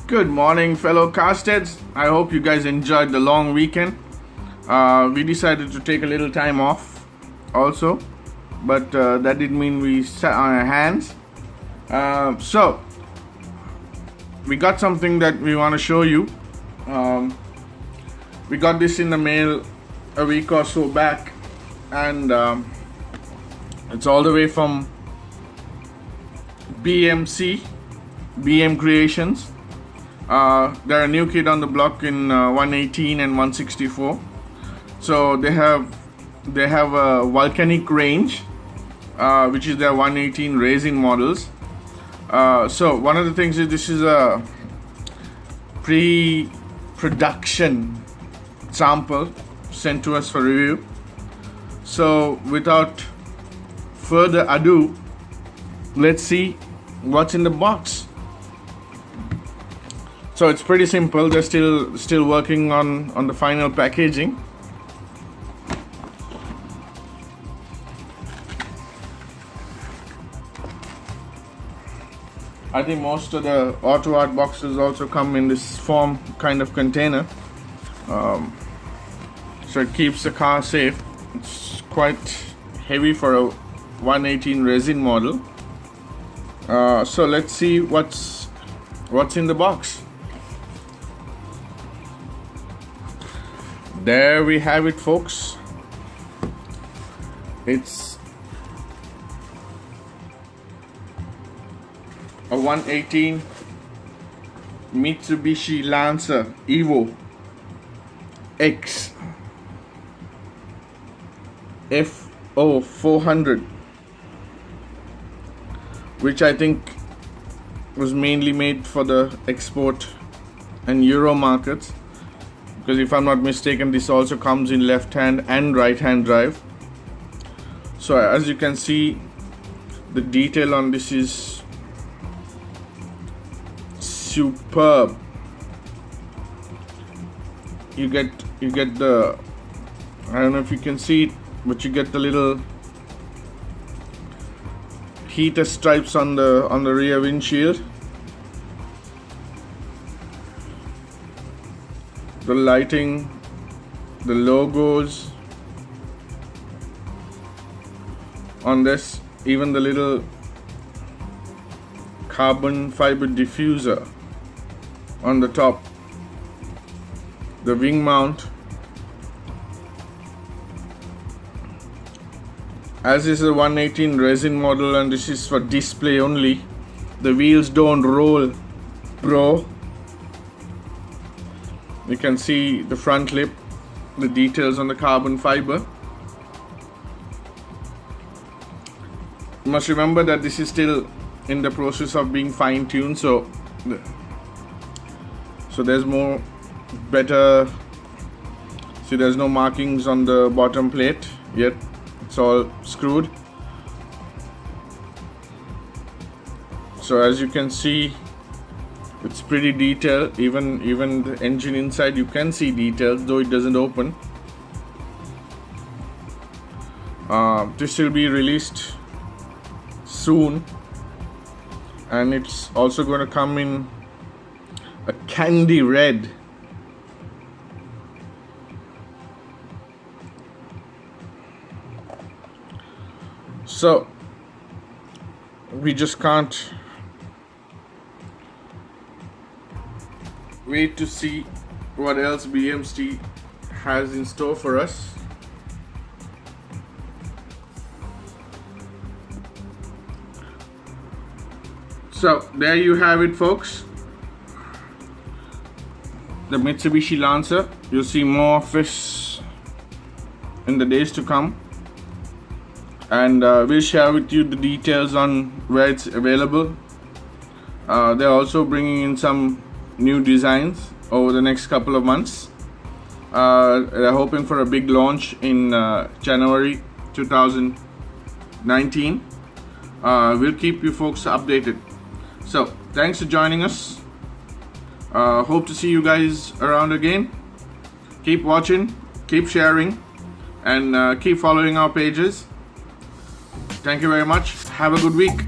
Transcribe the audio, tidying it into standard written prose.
Good morning, fellow CastHeads. I hope you guys enjoyed the long weekend. We decided to take a little time off also, but that didn't mean we sat on our hands. So, we got something that we want to show you. We got this in the mail a week or so back, and it's all the way from BM Creations. They're a new kid on the block in 118 and 164. So they have a volcanic range, which is their 118 racing models. So one of the things is this is a pre-production sample sent to us for review. So without further ado, let's see what's in the box. So it's pretty simple. They're still working on the final packaging. I think most of the auto art boxes also come in this form kind of container, so it keeps the car safe. It's quite heavy for a 118 resin model. So let's see what's in the box. There we have it, folks. It's a 118 Mitsubishi Lancer Evo X FO 400, which I think was mainly made for the export and Euro markets, because if I'm not mistaken, this also comes in left hand and right hand drive. So as you can see, the detail on this is superb. You get the, I don't know if you can see it, but you get the little heater stripes on the rear windshield. The lighting, the logos on this, even the little carbon fiber diffuser on the top, the wing mount. As this is a 118 resin model and this is for display only, the wheels don't roll, bro. You can see the front lip, the details on the carbon fiber. You must remember that this is still in the process of being fine-tuned, so there's more better. See, there's no markings on the bottom plate yet. It's all screwed. So as you can see, it's pretty detailed. Even the engine inside, you can see details, though it doesn't open. This will be released soon, and it's also going to come in a candy red. So we just can't wait to see what else BMC has in store for us. So there you have it, folks. The Mitsubishi Lancer. You'll see more of this in the days to come, and we'll share with you the details on where it's available. They're also bringing in some new designs over the next couple of months. They're hoping for a big launch in January 2019. We'll keep you folks updated. So thanks for joining us. Hope to see you guys around again. Keep watching, keep sharing, and keep following our pages. Thank you very much. Have a good week.